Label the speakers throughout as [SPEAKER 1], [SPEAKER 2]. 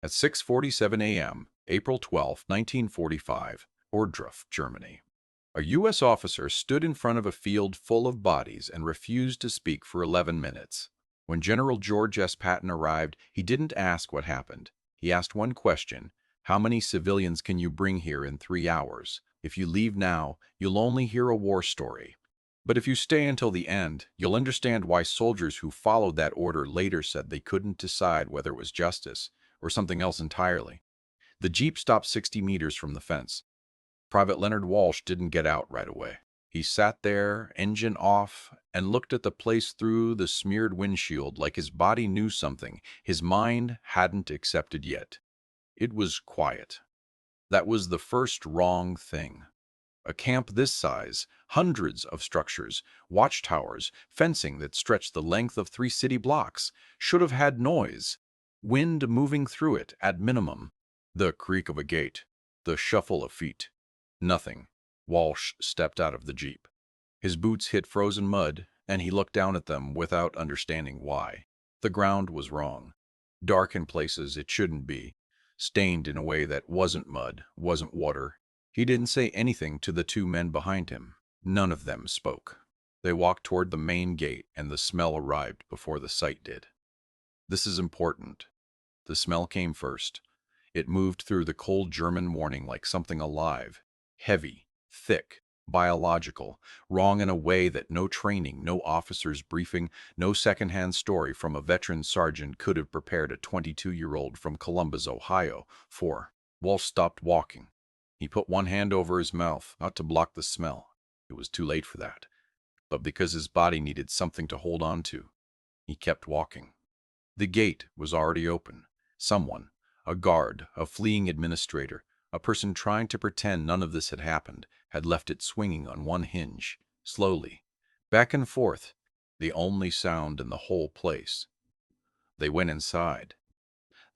[SPEAKER 1] At 6:47 a.m., April 12, 1945, Ohrdruf, Germany. A U.S. officer stood in front of a field full of bodies and refused to speak for 11 minutes. When General George S. Patton arrived, he didn't ask what happened. He asked one question: how many civilians can you bring here in 3 hours? If you leave now, you'll only hear a war story. But if you stay until the end, you'll understand why soldiers who followed that order later said they couldn't decide whether it was justice or something else entirely. The Jeep stopped 60 meters from the fence. Private Leonard Walsh didn't get out right away. He sat there, engine off, and looked at the place through the smeared windshield like his body knew something his mind hadn't accepted yet. It was quiet. That was the first wrong thing. A camp this size, hundreds of structures, watchtowers, fencing that stretched the length of 3 city blocks, should have had noise, wind moving through it at minimum. The creak of a gate, the shuffle of feet. Nothing. Walsh stepped out of the Jeep. His boots hit frozen mud, and he looked down at them without understanding why. The ground was wrong. Dark in places it shouldn't be. Stained in a way that wasn't mud, wasn't water. He didn't say anything to the 2 men behind him. None of them spoke. They walked toward the main gate, and the smell arrived before the sight did. This is important. The smell came first. It moved through the cold German morning like something alive, heavy, thick, biological, wrong in a way that no training, no officer's briefing, no secondhand story from a veteran sergeant could have prepared a 22-year-old from Columbus, Ohio, for. Walsh stopped walking. He put one hand over his mouth, not to block the smell. It was too late for that. But because his body needed something to hold on to, he kept walking. The gate was already open. Someone, a guard, a fleeing administrator, a person trying to pretend none of this had happened, had left it swinging on one hinge, slowly, back and forth, the only sound in the whole place. They went inside.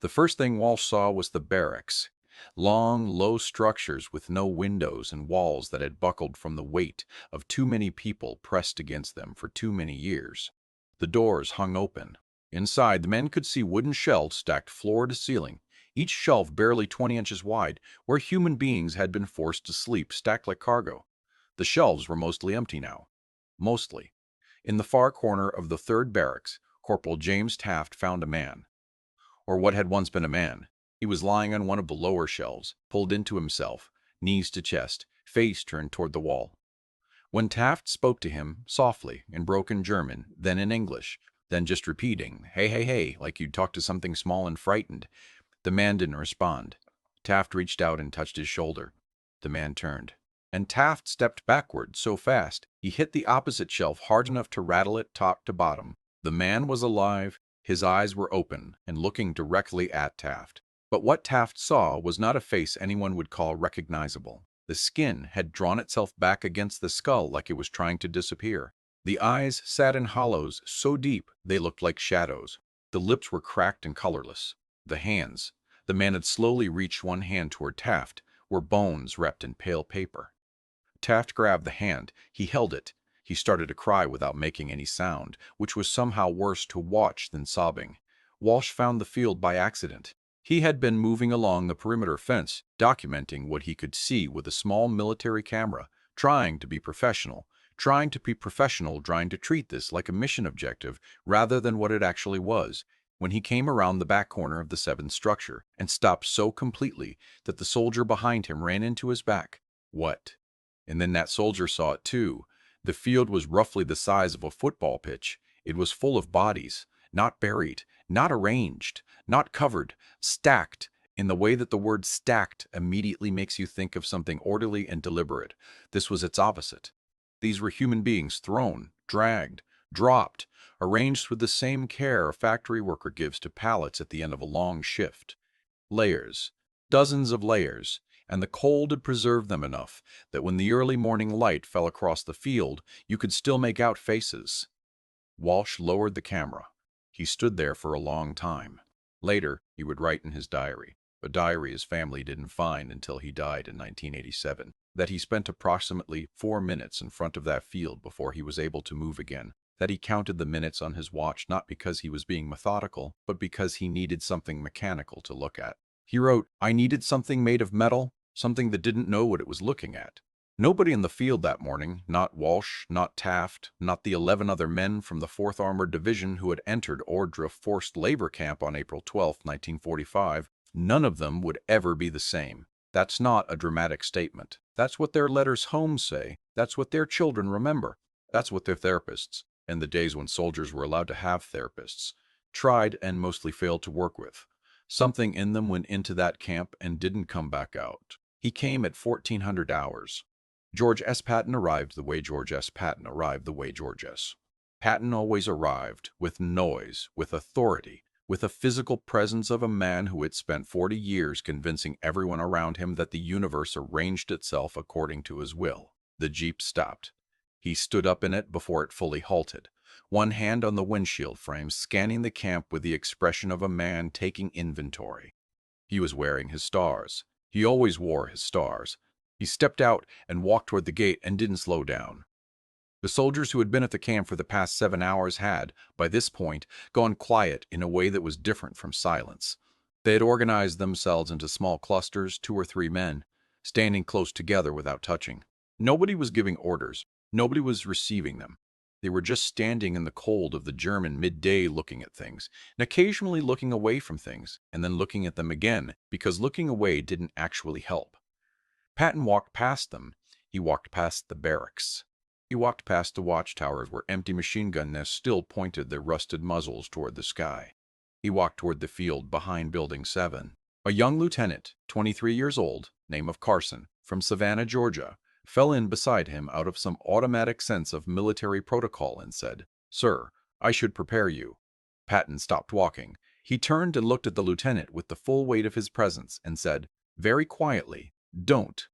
[SPEAKER 1] The first thing Walsh saw was the barracks. Long, low structures with no windows and walls that had buckled from the weight of too many people pressed against them for too many years. The doors hung open. Inside, the men could see wooden shelves stacked floor to ceiling, each shelf barely 20 inches wide, where human beings had been forced to sleep, stacked like cargo. The shelves were mostly empty now. Mostly. In the far corner of the 3rd barracks, Corporal James Taft found a man. Or what had once been a man. He was lying on one of the lower shelves, pulled into himself, knees to chest, face turned toward the wall. When Taft spoke to him, softly, in broken German, then in English, then just repeating, "Hey, hey, hey," like you'd talk to something small and frightened, the man didn't respond. Taft reached out and touched his shoulder. The man turned. And Taft stepped backward so fast, he hit the opposite shelf hard enough to rattle it top to bottom. The man was alive, his eyes were open and looking directly at Taft. But what Taft saw was not a face anyone would call recognizable. The skin had drawn itself back against the skull like it was trying to disappear. The eyes sat in hollows so deep they looked like shadows. The lips were cracked and colorless. The hands, the man had slowly reached one hand toward Taft, were bones wrapped in pale paper. Taft grabbed the hand. He held it. He started to cry without making any sound, which was somehow worse to watch than sobbing. Walsh found the field by accident. He had been moving along the perimeter fence, documenting what he could see with a small military camera, trying to be professional, trying to treat this like a mission objective rather than what it actually was, when he came around the back corner of the 7th structure and stopped so completely that the soldier behind him ran into his back. What? And then that soldier saw it too. The field was roughly the size of a football pitch. It was full of bodies, not buried, not arranged, not covered, stacked, in the way that the word stacked immediately makes you think of something orderly and deliberate. This was its opposite. These were human beings thrown, dragged, dropped, arranged with the same care a factory worker gives to pallets at the end of a long shift. Layers, dozens of layers, and the cold had preserved them enough that when the early morning light fell across the field, you could still make out faces. Walsh lowered the camera. He stood there for a long time. Later, he would write in his diary, a diary his family didn't find until he died in 1987, that he spent approximately 4 minutes in front of that field before he was able to move again. that he counted the minutes on his watch not because he was being methodical, but because he needed something mechanical to look at. He wrote, "I needed something made of metal, something that didn't know what it was looking at." Nobody in the field that morning, not Walsh, not Taft, not the 11 other men from the 4th Armored Division who had entered Ordruff forced labor camp on April 12, 1945, none of them would ever be the same. That's not a dramatic statement. That's what their letters home say. That's what their children remember. That's what their therapists, in the days when soldiers were allowed to have therapists, tried and mostly failed to work with. Something in them went into that camp and didn't come back out. He came at 1400 hours. George S. Patton arrived the way George S. Patton arrived the way George S. Patton always arrived, with noise, with authority, with a physical presence of a man who had spent 40 years convincing everyone around him that the universe arranged itself according to his will. The Jeep stopped. He stood up in it before it fully halted, one hand on the windshield frame, scanning the camp with the expression of a man taking inventory. He was wearing his stars. He always wore his stars. He stepped out and walked toward the gate and didn't slow down. The soldiers who had been at the camp for the past 7 hours had, by this point, gone quiet in a way that was different from silence. They had organized themselves into small clusters, 2 or 3 men, standing close together without touching. Nobody was giving orders. Nobody was receiving them. They were just standing in the cold of the German midday looking at things, and occasionally looking away from things, and then looking at them again, because looking away didn't actually help. Patton walked past them. He walked past the barracks. He walked past the watchtowers where empty machine gun nests still pointed their rusted muzzles toward the sky. He walked toward the field behind Building 7. A young lieutenant, 23 years old, name of Carson, from Savannah, Georgia, fell in beside him out of some automatic sense of military protocol and said, "Sir, I should prepare you." Patton stopped walking. He turned and looked at the lieutenant with the full weight of his presence and said, very quietly, "Don't."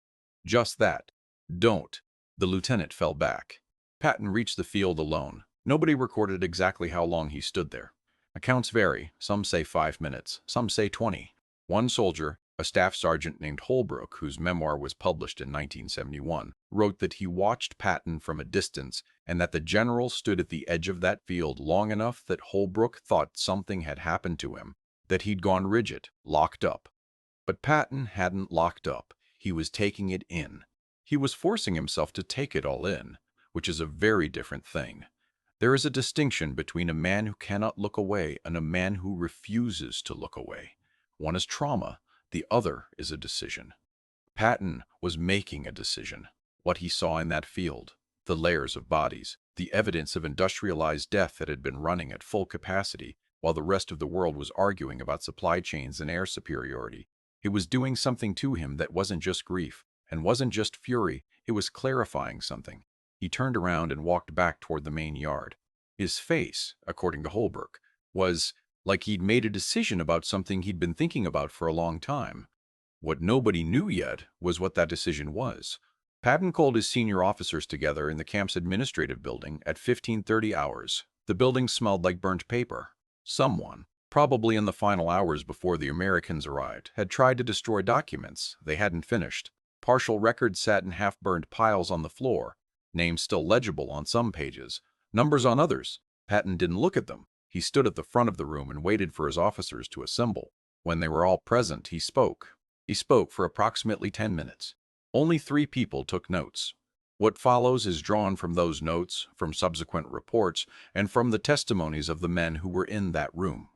[SPEAKER 1] Just that. Don't. The lieutenant fell back. Patton reached the field alone. Nobody recorded exactly how long he stood there. Accounts vary. Some say 5 minutes. Some say 20. One soldier, a staff sergeant named Holbrook, whose memoir was published in 1971, wrote that he watched Patton from a distance and that the general stood at the edge of that field long enough that Holbrook thought something had happened to him, that he'd gone rigid, locked up. But Patton hadn't locked up. He was taking it in. He was forcing himself to take it all in, which is a very different thing. There is a distinction between a man who cannot look away and a man who refuses to look away. One is trauma, the other is a decision. Patton was making a decision. What he saw in that field, the layers of bodies, the evidence of industrialized death that had been running at full capacity while the rest of the world was arguing about supply chains and air superiority. It was doing something to him that wasn't just grief and wasn't just fury, it was clarifying something. He turned around and walked back toward the main yard. His face, according to Holbrook, was like he'd made a decision about something he'd been thinking about for a long time. What nobody knew yet was what that decision was. Patton called his senior officers together in the camp's administrative building at 15:30 hours. The building smelled like burnt paper. Someone, probably in the final hours before the Americans arrived, had tried to destroy documents they hadn't finished. Partial records sat in half-burned piles on the floor, names still legible on some pages, numbers on others. Patton didn't look at them. He stood at the front of the room and waited for his officers to assemble. When they were all present, he spoke. He spoke for approximately 10 minutes. Only 3 people took notes. What follows is drawn from those notes, from subsequent reports, and from the testimonies of the men who were in that room.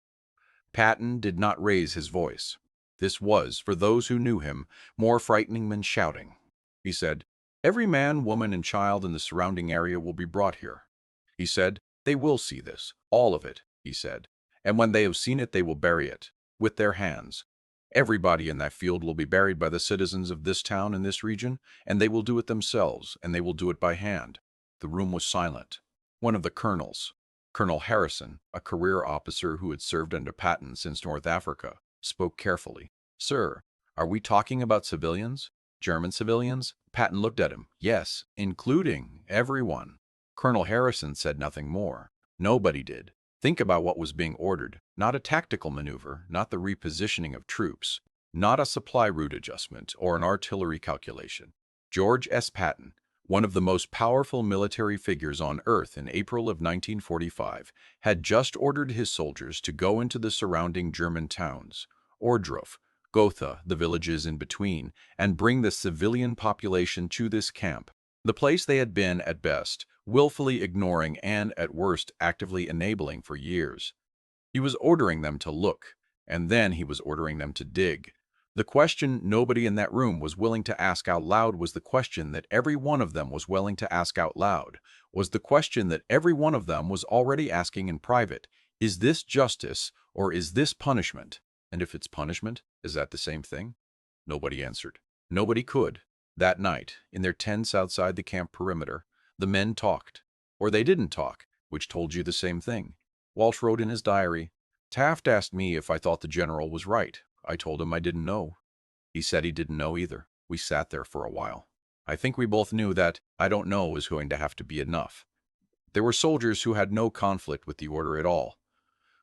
[SPEAKER 1] Patton did not raise his voice. This was, for those who knew him, more frightening than shouting. He said, "Every man, woman, and child in the surrounding area will be brought here." He said, "They will see this, all of it," he said, "and when they have seen it, they will bury it, with their hands. Everybody in that field will be buried by the citizens of this town and this region, and they will do it themselves, and they will do it by hand." The room was silent. One of the colonels, Colonel Harrison, a career officer who had served under Patton since North Africa, spoke carefully. "Sir, are we talking about civilians? German civilians?" Patton looked at him. "Yes, including everyone." Colonel Harrison said nothing more. Nobody did. Think about what was being ordered. Not a tactical maneuver, not the repositioning of troops, not a supply route adjustment or an artillery calculation. George S. Patton, one of the most powerful military figures on Earth in April of 1945, had just ordered his soldiers to go into the surrounding German towns, Ohrdruf, Gotha, the villages in between, and bring the civilian population to this camp, the place they had been, at best, willfully ignoring and, at worst, actively enabling for years. He was ordering them to look, and then he was ordering them to dig. The question nobody in that room was willing to ask out loud was the question that every one of them was willing to ask out loud, was the question that every one of them was already asking in private. Is this justice, or is this punishment? And if it's punishment, is that the same thing? Nobody answered. Nobody could. That night, in their tents outside the camp perimeter, the men talked. Or they didn't talk, which told you the same thing. Walsh wrote in his diary, "Taft asked me if I thought the general was right. I told him I didn't know. He said he didn't know either. We sat there for a while. I think we both knew that 'I don't know' was going to have to be enough." There were soldiers who had no conflict with the order at all.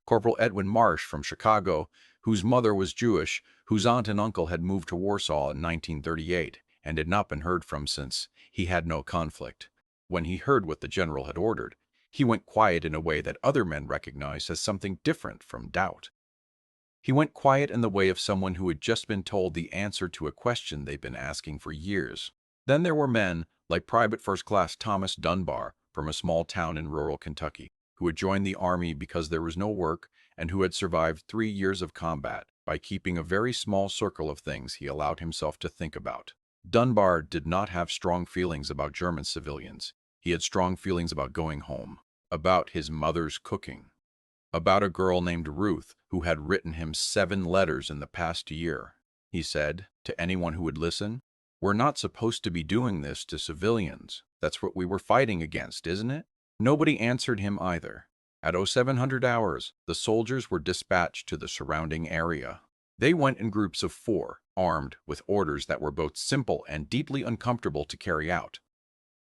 [SPEAKER 1] Corporal Edwin Marsh from Chicago, whose mother was Jewish, whose aunt and uncle had moved to Warsaw in 1938 and had not been heard from since, he had no conflict. When he heard what the general had ordered, he went quiet in a way that other men recognized as something different from doubt. He went quiet in the way of someone who had just been told the answer to a question they'd been asking for years. Then there were men, like Private First Class Thomas Dunbar from a small town in rural Kentucky, who had joined the army because there was no work and who had survived 3 years of combat by keeping a very small circle of things he allowed himself to think about. Dunbar did not have strong feelings about German civilians. He had strong feelings about going home, about his mother's cooking, about a girl named Ruth who had written him 7 letters in the past year. He said, to anyone who would listen, "We're not supposed to be doing this to civilians. That's what we were fighting against, isn't it?" Nobody answered him either. At 0700 hours, the soldiers were dispatched to the surrounding area. They went in groups of 4, armed with orders that were both simple and deeply uncomfortable to carry out.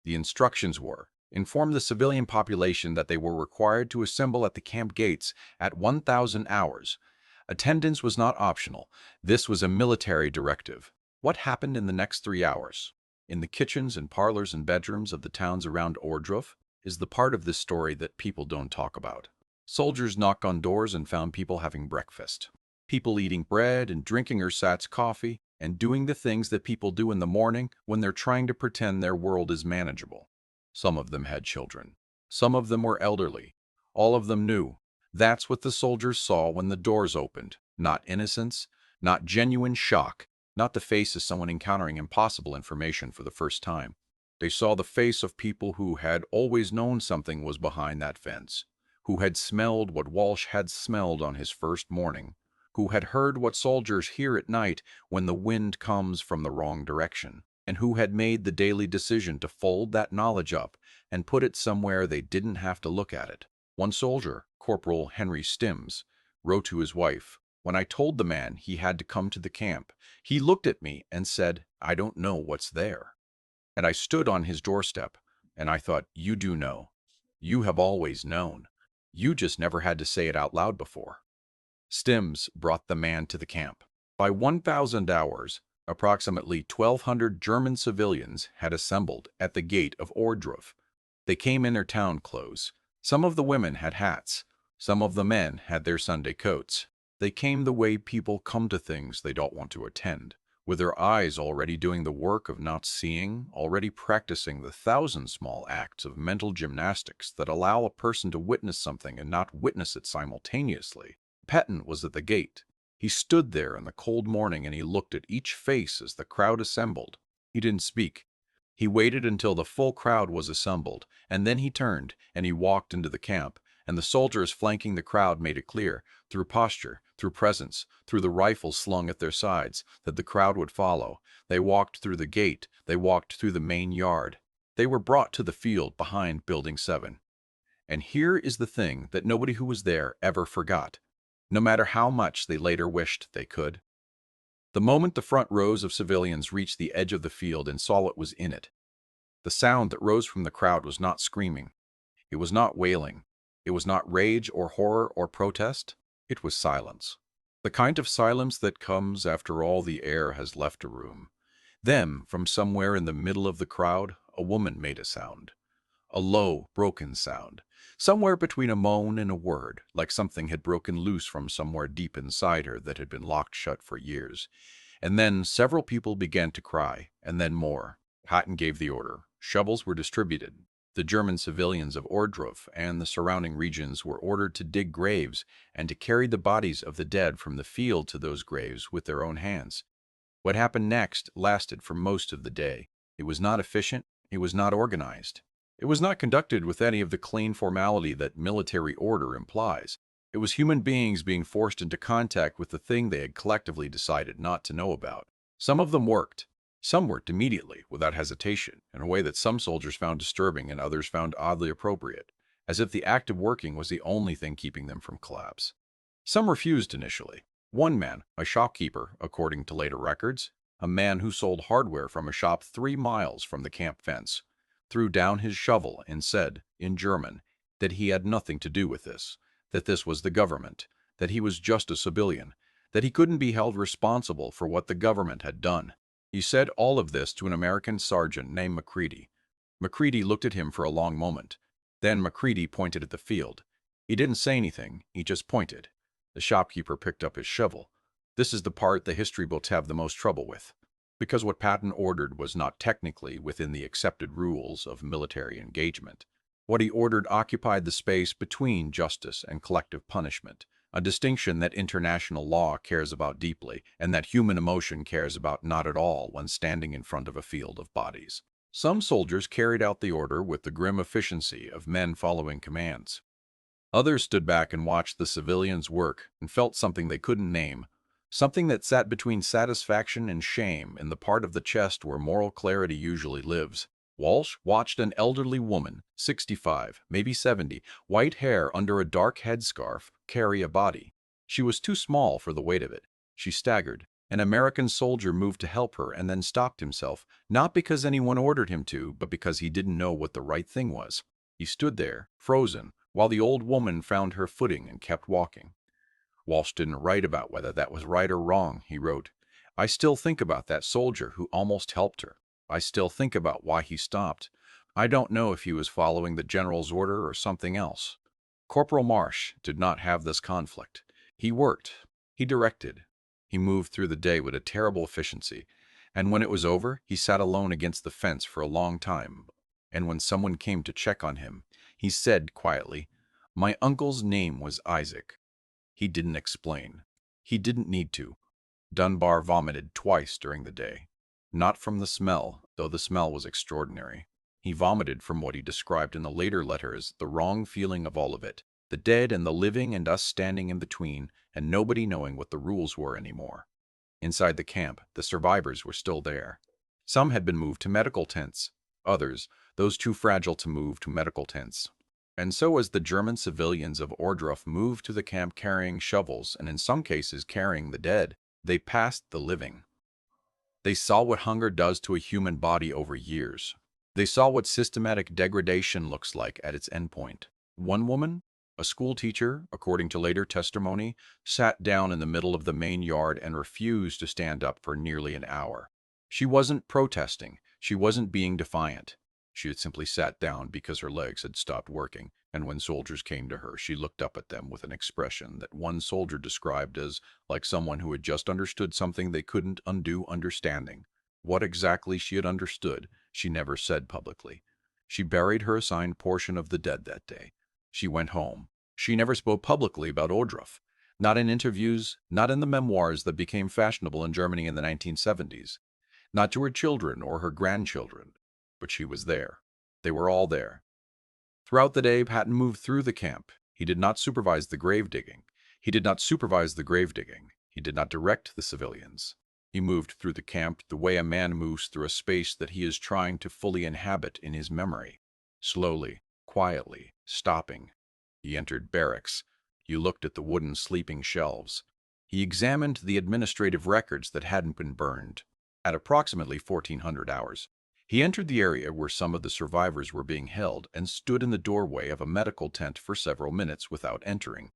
[SPEAKER 1] The instructions were, inform the civilian population that they were required to assemble at the camp gates at 1000 hours. Attendance was not optional. This was a military directive. What happened in the next 3 hours? In the kitchens and parlors and bedrooms of the towns around Ohrdruf is the part of this story that people don't talk about. Soldiers knocked on doors and found people having breakfast. People eating bread and drinking ersatz coffee and doing the things that people do in the morning when they're trying to pretend their world is manageable. Some of them had children. Some of them were elderly. All of them knew. That's what the soldiers saw when the doors opened. Not innocence, not genuine shock, not the face of someone encountering impossible information for the first time. They saw the face of people who had always known something was behind that fence, who had smelled what Walsh had smelled on his first morning, who had heard what soldiers hear at night when the wind comes from the wrong direction, and who had made the daily decision to fold that knowledge up and put it somewhere they didn't have to look at it. One soldier, Corporal Henry Stimms, wrote to his wife, "When I told the man he had to come to the camp, he looked at me and said, 'I don't know what's there.' And I stood on his doorstep, and I thought, you do know. You have always known. You just never had to say it out loud before." Stimms brought the man to the camp. By 1000 hours, approximately 1,200 German civilians had assembled at the gate of Ohrdruf. They came in their town clothes. Some of the women had hats. Some of the men had their Sunday coats. They came the way people come to things they don't want to attend, with their eyes already doing the work of not seeing, already practicing the 1,000 small acts of mental gymnastics that allow a person to witness something and not witness it simultaneously. Patton was at the gate. He stood there in the cold morning and he looked at each face as the crowd assembled. He didn't speak. He waited until the full crowd was assembled, and then he turned and he walked into the camp, and the soldiers flanking the crowd made it clear, through posture, through presence, through the rifles slung at their sides, that the crowd would follow. They walked through the gate. They walked through the main yard. They were brought to the field behind Building 7. And here is the thing that nobody who was there ever forgot, no matter how much they later wished they could. The moment the front rows of civilians reached the edge of the field and saw what was in it, the sound that rose from the crowd was not screaming. It was not wailing. It was not rage or horror or protest. It was silence. The kind of silence that comes after all the air has left a room. Then, from somewhere in the middle of the crowd, a woman made a sound. A low, broken sound. Somewhere between a moan and a word, like something had broken loose from somewhere deep inside her that had been locked shut for years. And then several people began to cry, and then more. Patton gave the order. Shovels were distributed. The German civilians of Ohrdruf and the surrounding regions were ordered to dig graves and to carry the bodies of the dead from the field to those graves with their own hands. What happened next lasted for most of the day. It was not efficient. It was not organized. It was not conducted with any of the clean formality that military order implies. It was human beings being forced into contact with the thing they had collectively decided not to know about. Some of them worked. Some worked immediately, without hesitation, in a way that some soldiers found disturbing and others found oddly appropriate, as if the act of working was the only thing keeping them from collapse. Some refused initially. One man, a shopkeeper, according to later records, a man who sold hardware from a shop 3 miles from the camp fence, threw down his shovel and said, in German, that he had nothing to do with this, that this was the government, that he was just a civilian, that he couldn't be held responsible for what the government had done. He said all of this to an American sergeant named McCready. McCready looked at him for a long moment. Then McCready pointed at the field. He didn't say anything, he just pointed. The shopkeeper picked up his shovel. This is the part the history books have the most trouble with, because what Patton ordered was not technically within the accepted rules of military engagement. What he ordered occupied the space between justice and collective punishment, a distinction that international law cares about deeply and that human emotion cares about not at all when standing in front of a field of bodies. Some soldiers carried out the order with the grim efficiency of men following commands. Others stood back and watched the civilians work and felt something they couldn't name, something that sat between satisfaction and shame in the part of the chest where moral clarity usually lives. Walsh watched an elderly woman, 65, maybe 70, white hair under a dark headscarf, carry a body. She was too small for the weight of it. She staggered. An American soldier moved to help her and then stopped himself, not because anyone ordered him to, but because he didn't know what the right thing was. He stood there, frozen, while the old woman found her footing and kept walking. Walsh didn't write about whether that was right or wrong. He wrote, "I still think about that soldier who almost helped her. I still think about why he stopped. I don't know if he was following the general's order or something else." Corporal Marsh did not have this conflict. He worked. He directed. He moved through the day with a terrible efficiency, and when it was over, he sat alone against the fence for a long time. And when someone came to check on him, he said quietly, "My uncle's name was Isaac." He didn't explain. He didn't need to. Dunbar vomited twice during the day. Not from the smell, though the smell was extraordinary. He vomited from what he described in the later letters, the wrong feeling of all of it, the dead and the living and us standing in between, and nobody knowing what the rules were anymore. Inside the camp, the survivors were still there. Some had been moved to medical tents. Others, those too fragile to move to medical tents. And so as the German civilians of Ohrdruf moved to the camp carrying shovels and in some cases carrying the dead, they passed the living. They saw what hunger does to a human body over years. They saw what systematic degradation looks like at its endpoint. One woman, a school teacher, according to later testimony, sat down in the middle of the main yard and refused to stand up for nearly an hour. She wasn't protesting. She wasn't being defiant. She had simply sat down because her legs had stopped working, and when soldiers came to her, she looked up at them with an expression that one soldier described as like someone who had just understood something they couldn't undo understanding. What exactly she had understood, she never said publicly. She buried her assigned portion of the dead that day. She went home. She never spoke publicly about Ohrdruf, not in interviews, not in the memoirs that became fashionable in Germany in the 1970s, not to her children or her grandchildren. But she was there. They were all there. Throughout the day, Patton moved through the camp. He did not supervise the grave digging. He did not direct the civilians. He moved through the camp the way a man moves through a space that he is trying to fully inhabit in his memory. Slowly, quietly, stopping. He entered barracks. He looked at the wooden sleeping shelves. He examined the administrative records that hadn't been burned. At approximately 1400 hours, he entered the area where some of the survivors were being held and stood in the doorway of a medical tent for several minutes without entering.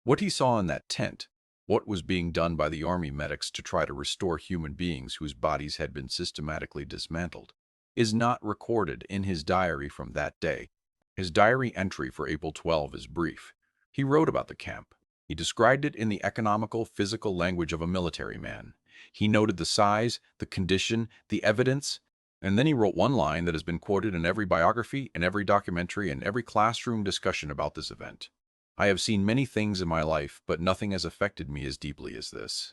[SPEAKER 1] What he saw in that tent, what was being done by the army medics to try to restore human beings whose bodies had been systematically dismantled, is not recorded in his diary from that day. His diary entry for April 12 is brief. He wrote about the camp. He described it in the economical, physical language of a military man. He noted the size, the condition, the evidence, and then he wrote one line that has been quoted in every biography, in every documentary, and every classroom discussion about this event. I have seen many things in my life, but nothing has affected me as deeply as this.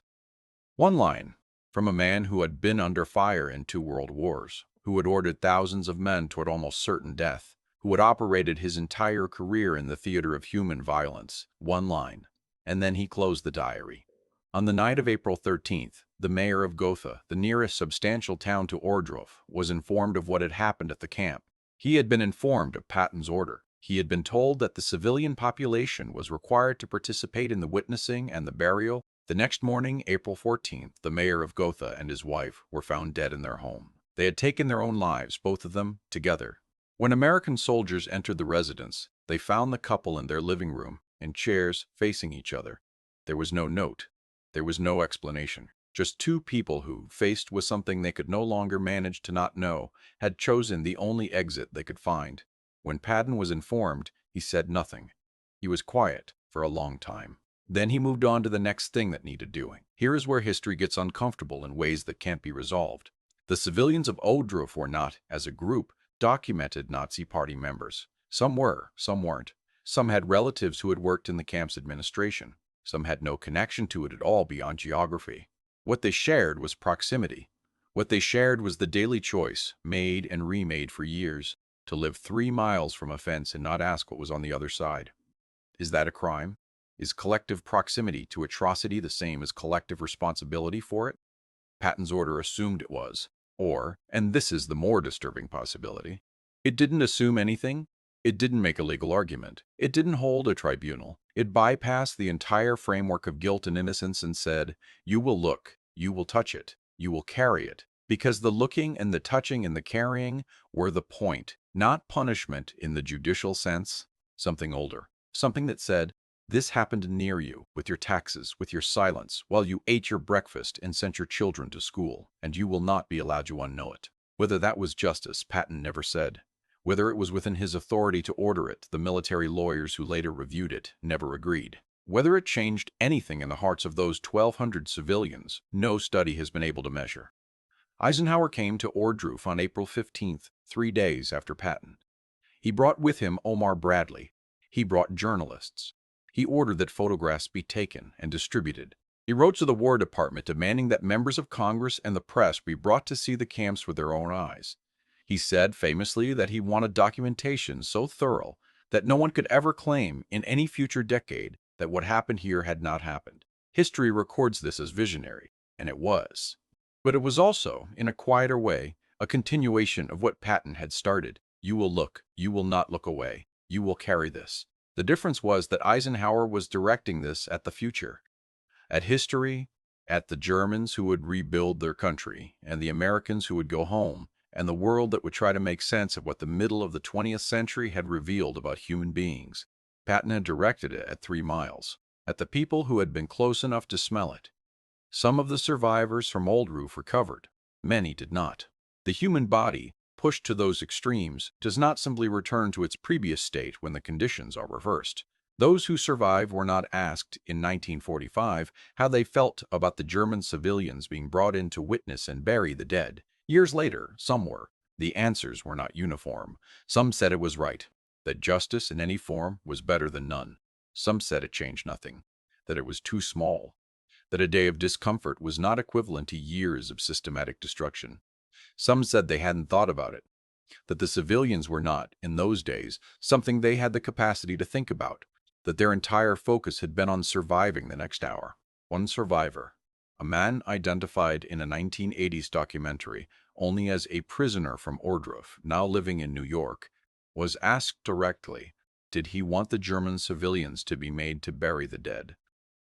[SPEAKER 1] One line, from a man who had been under fire in 2 world wars, who had ordered thousands of men toward almost certain death, who had operated his entire career in the theater of human violence. One line. And then he closed the diary. On the night of April 13th, the mayor of Gotha, the nearest substantial town to Ohrdruf, was informed of what had happened at the camp. He had been informed of Patton's order. He had been told that the civilian population was required to participate in the witnessing and the burial. The next morning, April 14th, the mayor of Gotha and his wife were found dead in their home. They had taken their own lives, both of them, together. When American soldiers entered the residence, they found the couple in their living room, in chairs facing each other. There was no note. There was no explanation. Just two people who, faced with something they could no longer manage to not know, had chosen the only exit they could find. When Patton was informed, he said nothing. He was quiet for a long time. Then he moved on to the next thing that needed doing. Here is where history gets uncomfortable in ways that can't be resolved. The civilians of Ohrdruf were not, as a group, documented Nazi Party members. Some were, some weren't. Some had relatives who had worked in the camp's administration. Some had no connection to it at all beyond geography. What they shared was proximity. What they shared was the daily choice, made and remade for years, to live 3 miles from a fence and not ask what was on the other side. Is that a crime? Is collective proximity to atrocity the same as collective responsibility for it? Patton's order assumed it was. Or, and this is the more disturbing possibility, it didn't assume anything. It didn't make a legal argument. It didn't hold a tribunal. It bypassed the entire framework of guilt and innocence and said, you will look, you will touch it, you will carry it. Because the looking and the touching and the carrying were the point, not punishment in the judicial sense, something older. Something that said, this happened near you, with your taxes, with your silence, while you ate your breakfast and sent your children to school, and you will not be allowed to unknow it. Whether that was justice, Patton never said. Whether it was within his authority to order it, the military lawyers who later reviewed it never agreed. Whether it changed anything in the hearts of those 1,200 civilians, no study has been able to measure. Eisenhower came to Ohrdruf on April 15th, 3 days after Patton. He brought with him Omar Bradley. He brought journalists. He ordered that photographs be taken and distributed. He wrote to the War Department demanding that members of Congress and the press be brought to see the camps with their own eyes. He said famously that he wanted documentation so thorough that no one could ever claim in any future decade that what happened here had not happened. History records this as visionary, and it was. But it was also, in a quieter way, a continuation of what Patton had started. You will look, you will not look away, you will carry this. The difference was that Eisenhower was directing this at the future, at history, at the Germans who would rebuild their country, and the Americans who would go home, and the world that would try to make sense of what the middle of the 20th century had revealed about human beings. Patton had directed it at 3 miles, at the people who had been close enough to smell it. Some of the survivors from Ohrdruf recovered. Many did not. The human body, pushed to those extremes, does not simply return to its previous state when the conditions are reversed. Those who survive were not asked in 1945 how they felt about the German civilians being brought in to witness and bury the dead. Years later, some were. The answers were not uniform. Some said it was right, that justice in any form was better than none. Some said it changed nothing, that it was too small, that a day of discomfort was not equivalent to years of systematic destruction. Some said they hadn't thought about it, that the civilians were not, in those days, something they had the capacity to think about, that their entire focus had been on surviving the next hour. One survivor, a man identified in a 1980s documentary only as a prisoner from Ohrdruf, now living in New York, was asked directly, did he want the German civilians to be made to bury the dead?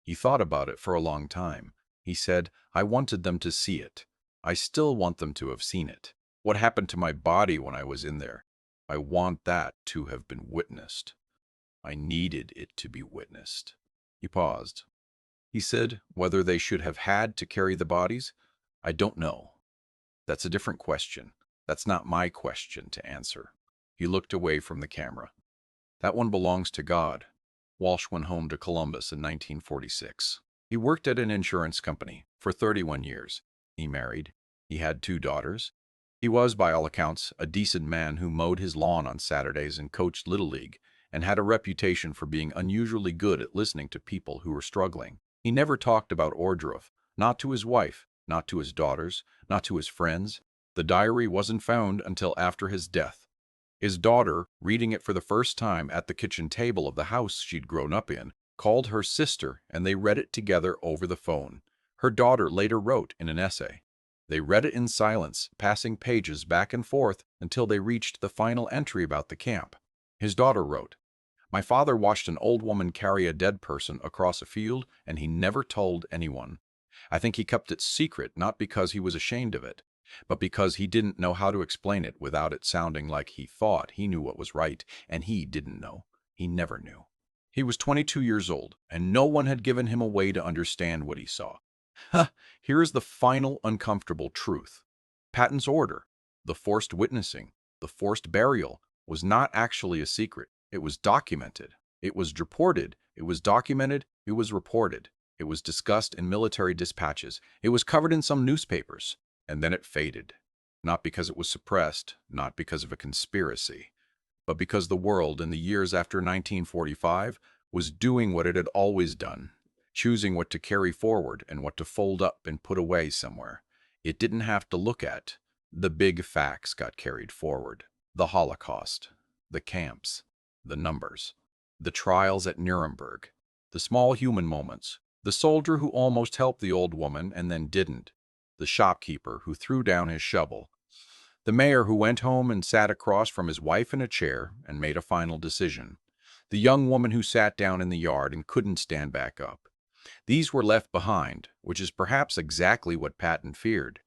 [SPEAKER 1] He thought about it for a long time. He said, I wanted them to see it. I still want them to have seen it. What happened to my body when I was in there? I want that to have been witnessed. I needed it to be witnessed. He paused. He said, whether they should have had to carry the bodies? I don't know. That's a different question. That's not my question to answer. He looked away from the camera. That one belongs to God. Walsh went home to Columbus in 1946. He worked at an insurance company for 31 years. He married. He had 2 daughters. He was, by all accounts, a decent man who mowed his lawn on Saturdays and coached Little League, and had a reputation for being unusually good at listening to people who were struggling. He never talked about Ordruff, not to his wife, not to his daughters, not to his friends. The diary wasn't found until after his death. His daughter, reading it for the first time at the kitchen table of the house she'd grown up in, called her sister, and they read it together over the phone. Her daughter later wrote in an essay. They read it in silence, passing pages back and forth until they reached the final entry about the camp. His daughter wrote, "My father watched an old woman carry a dead person across a field, and he never told anyone. I think he kept it secret not because he was ashamed of it, but because he didn't know how to explain it without it sounding like he thought he knew what was right, and he didn't know. He never knew." He was 22 years old, and no one had given him a way to understand what he saw. Here is the final uncomfortable truth. Patton's order, the forced witnessing, the forced burial, was not actually a secret. It was documented. It was reported. It was documented. It was reported. It was discussed in military dispatches. It was covered in some newspapers. And then it faded. Not because it was suppressed, not because of a conspiracy, but because the world in the years after 1945 was doing what it had always done, choosing what to carry forward and what to fold up and put away somewhere. It didn't have to look at. The big facts got carried forward. The Holocaust, the camps, the numbers, the trials at Nuremberg, the small human moments, the soldier who almost helped the old woman and then didn't, the shopkeeper who threw down his shovel, the mayor who went home and sat across from his wife in a chair and made a final decision, the young woman who sat down in the yard and couldn't stand back up. These were left behind, which is perhaps exactly what Patton feared.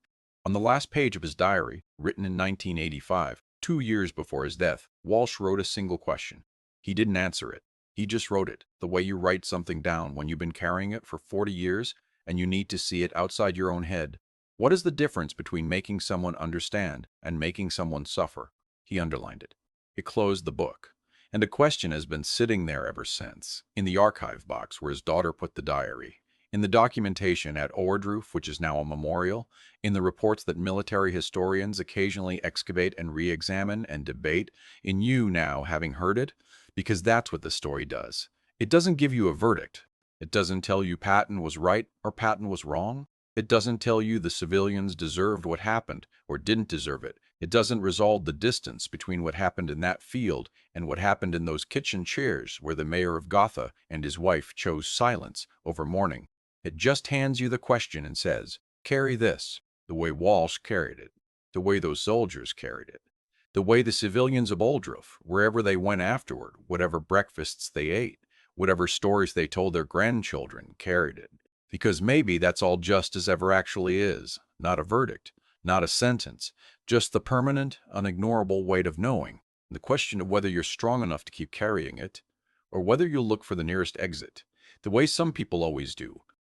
[SPEAKER 1] On the last page of his diary, written in 1985, 2 years before his death, Walsh wrote a single question. He didn't answer it. He just wrote it, the way you write something down when you've been carrying it for 40 years and you need to see it outside your own head. What is the difference between making someone understand and making someone suffer? He underlined it. It closed the book. And a question has been sitting there ever since, in the archive box where his daughter put the diary, in the documentation at Ohrdruf, which is now a memorial, in the reports that military historians occasionally excavate and re-examine and debate, in you now having heard it, because that's what the story does. It doesn't give you a verdict. It doesn't tell you Patton was right or Patton was wrong. It doesn't tell you the civilians deserved what happened or didn't deserve it. It doesn't resolve the distance between what happened in that field and what happened in those kitchen chairs where the mayor of Gotha and his wife chose silence over mourning. It just hands you the question and says, carry this, the way Walsh carried it, the way those soldiers carried it, the way the civilians of Ohrdruf, wherever they went afterward, whatever breakfasts they ate, whatever stories they told their grandchildren, carried it. Because maybe that's all justice ever actually is, not a verdict, not a sentence, just the permanent, unignorable weight of knowing, the question of whether you're strong enough to keep carrying it, or whether you'll look for the nearest exit, the way some people always do,